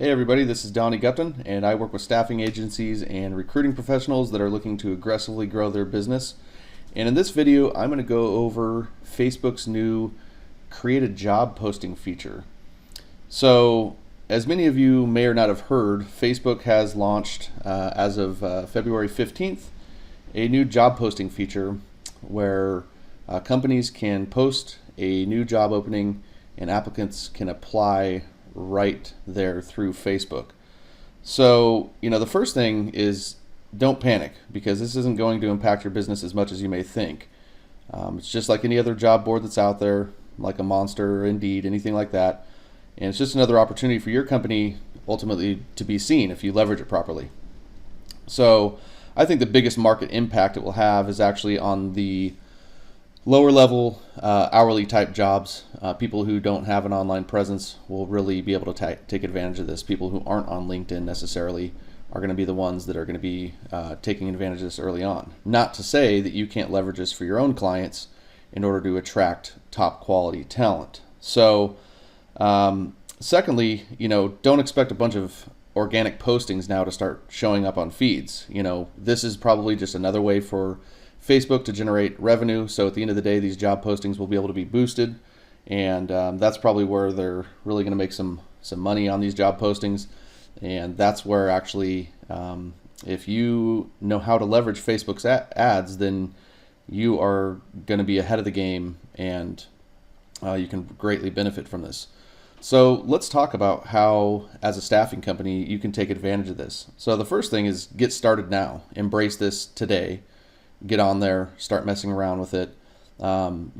Hey everybody, this is Donnie Gupton, and I work with staffing agencies and recruiting professionals that are looking to aggressively grow their business. And in this video, I'm going to go over Facebook's new Create a Job posting feature. So, as many of you may or not have heard, Facebook has launched, as of February 15th, a new job posting feature where companies can post a new job opening and applicants can apply right there through Facebook. So, the first thing is don't panic, because this isn't going to impact your business as much as you may think. It's just like any other job board that's out there, like a Monster or Indeed, anything like that. And it's just another opportunity for your company ultimately to be seen if you leverage it properly. So I think the biggest market impact it will have is actually on the lower level hourly type jobs. People who don't have an online presence will really be able to take advantage of this. People who aren't on LinkedIn necessarily are going to be the ones that are going to be taking advantage of this early on. Not to say that you can't leverage this for your own clients in order to attract top quality talent. So secondly, don't expect a bunch of organic postings now to start showing up on feeds. This is probably just another way for Facebook to generate revenue. So at the end of the day, these job postings will be able to be boosted, and that's probably where they're really going to make some money on these job postings. And that's where actually, if you know how to leverage Facebook's ads, then you are going to be ahead of the game, and you can greatly benefit from this. So let's talk about how, as a staffing company, you can take advantage of this. So the first thing is get started now. Embrace this today. Get on there, start messing around with it. And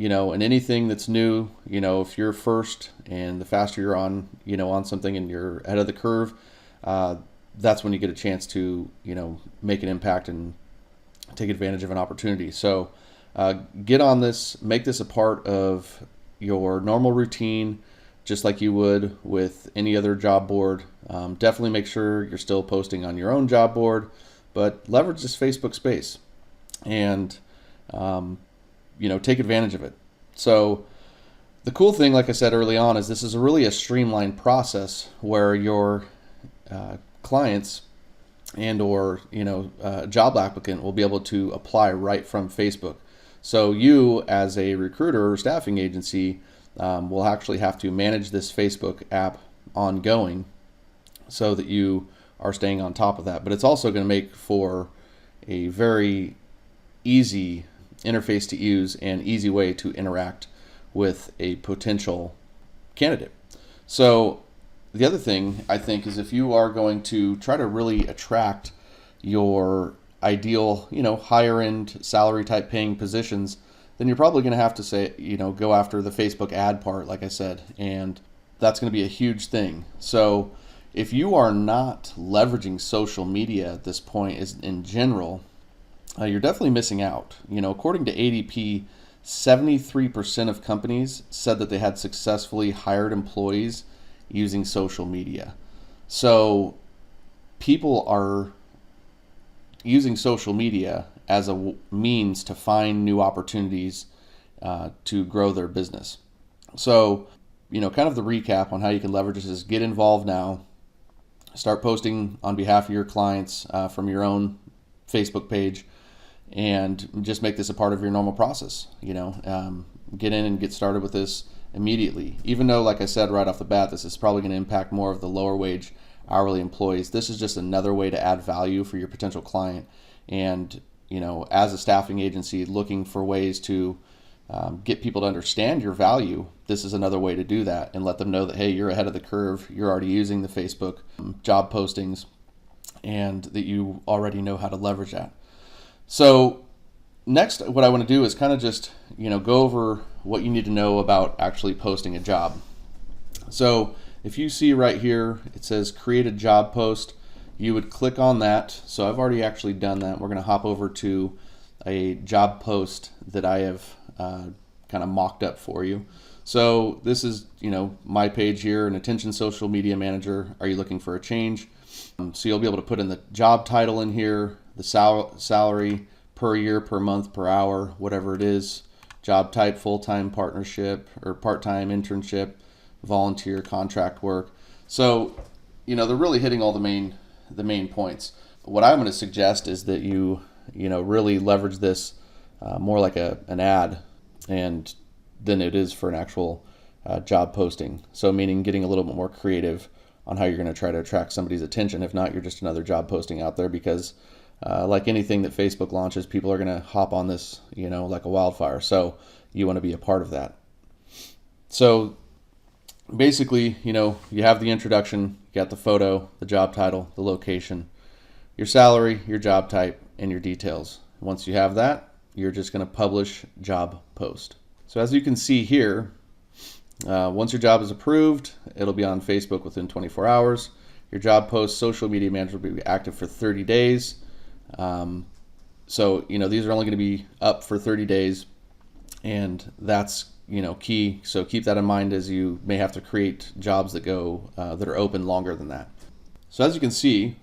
anything that's new, if you're first and the faster you're on, on something and you're ahead of the curve, that's when you get a chance to, make an impact and take advantage of an opportunity. So get on this, make this a part of your normal routine, just like you would with any other job board. Definitely make sure you're still posting on your own job board, but leverage this Facebook space and take advantage of it. So the cool thing, like I said early on, is this is really a streamlined process where your clients and or job applicant will be able to apply right from Facebook. So you, as a recruiter or staffing agency, will actually have to manage this Facebook app ongoing so that you are staying on top of that. But it's also going to make for a very easy interface to use and easy way to interact with a potential candidate. So the other thing I think is, if you are going to try to really attract your ideal, higher end salary type paying positions, then you're probably going to have to say, go after the Facebook ad part, like I said, and that's going to be a huge thing. So if you are not leveraging social media at this point in general, you're definitely missing out. According to ADP, 73% of companies said that they had successfully hired employees using social media. So people are using social media as a means to find new opportunities to grow their business. So, kind of the recap on how you can leverage this is: get involved now, start posting on behalf of your clients from your own Facebook page, and just make this a part of your normal process. Get in and get started with this immediately. Even though, like I said right off the bat, this is probably going to impact more of the lower wage hourly employees, this is just another way to add value for your potential client. And as a staffing agency looking for ways to get people to understand your value, this is another way to do that and let them know that, hey, you're ahead of the curve, you're already using the Facebook job postings, and that you already know how to leverage that. So next, what I want to do is kind of just, go over what you need to know about actually posting a job. So if you see right here, it says create a job post, you would click on that. So I've already actually done that. We're going to hop over to a job post that I have kind of mocked up for you. So this is, my page here, an attention social media manager. Are you looking for a change? So you'll be able to put in the job title in here, the salary per year, per month, per hour, whatever it is, job type, full-time partnership or part-time internship, volunteer, contract work. So, they're really hitting all the main points. What I'm going to suggest is that you really leverage this more like an ad and than it is for an actual job posting. So meaning getting a little bit more creative on how you're going to try to attract somebody's attention. If not, you're just another job posting out there, because like anything that Facebook launches, people are going to hop on this, like a wildfire. So you want to be a part of that. So basically, you have the introduction, you got the photo, the job title, the location, your salary, your job type, and your details. Once you have that, you're just going to publish job post. So as you can see here, once your job is approved, it'll be on Facebook within 24 hours. Your job post social media manager will be active for 30 days. So, these are only going to be up for 30 days, and that's, key. So keep that in mind, as you may have to create jobs that are open longer than that. So as you can see,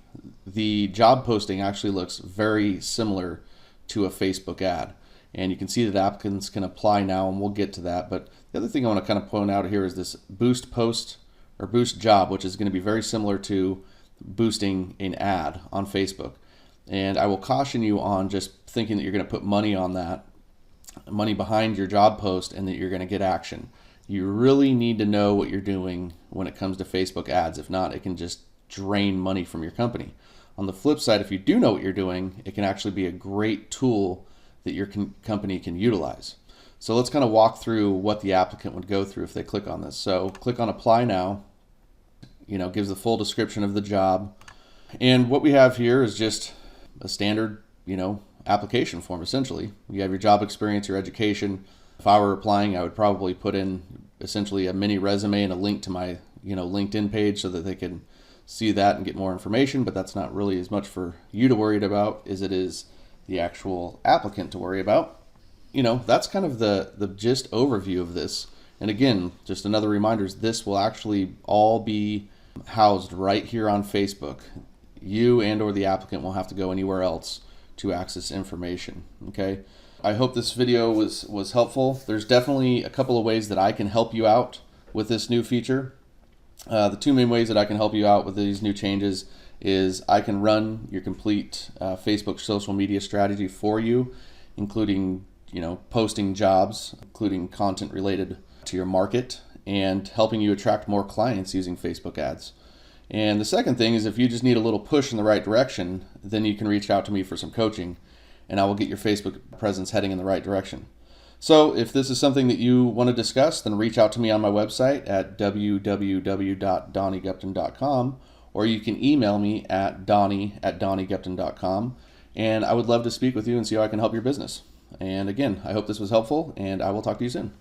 the job posting actually looks very similar to a Facebook ad. And you can see that applicants can apply now, and we'll get to that. But the other thing I want to kind of point out here is this boost post or boost job, which is going to be very similar to boosting an ad on Facebook. And I will caution you on just thinking that you're going to put money on that, money behind your job post, and that you're going to get action. You really need to know what you're doing when it comes to Facebook ads. If not, it can just drain money from your company. On the flip side, if you do know what you're doing, it can actually be a great tool that your company can utilize. So let's kind of walk through what the applicant would go through if they click on this. So click on apply now, gives the full description of the job. And what we have here is just a standard, application form, essentially. You have your job experience, your education. If I were applying, I would probably put in essentially a mini resume and a link to my, LinkedIn page so that they can see that and get more information, but that's not really as much for you to worry about as it is the actual applicant to worry about. That's kind of the gist overview of this. And again, just another reminder is this will actually all be housed right here on Facebook. You and or the applicant won't have to go anywhere else to access information. Okay. I hope this video was helpful. There's definitely a couple of ways that I can help you out with this new feature. The two main ways that I can help you out with these new changes is I can run your complete Facebook social media strategy for you, including posting jobs, including content related to your market, and helping you attract more clients using Facebook ads. And the second thing is, if you just need a little push in the right direction, then you can reach out to me for some coaching, and I will get your Facebook presence heading in the right direction. So if this is something that you want to discuss, then reach out to me on my website at www.donniegupton.com, or you can email me at donnie@donniegupton.com, and I would love to speak with you and see how I can help your business. And again, I hope this was helpful, and I will talk to you soon.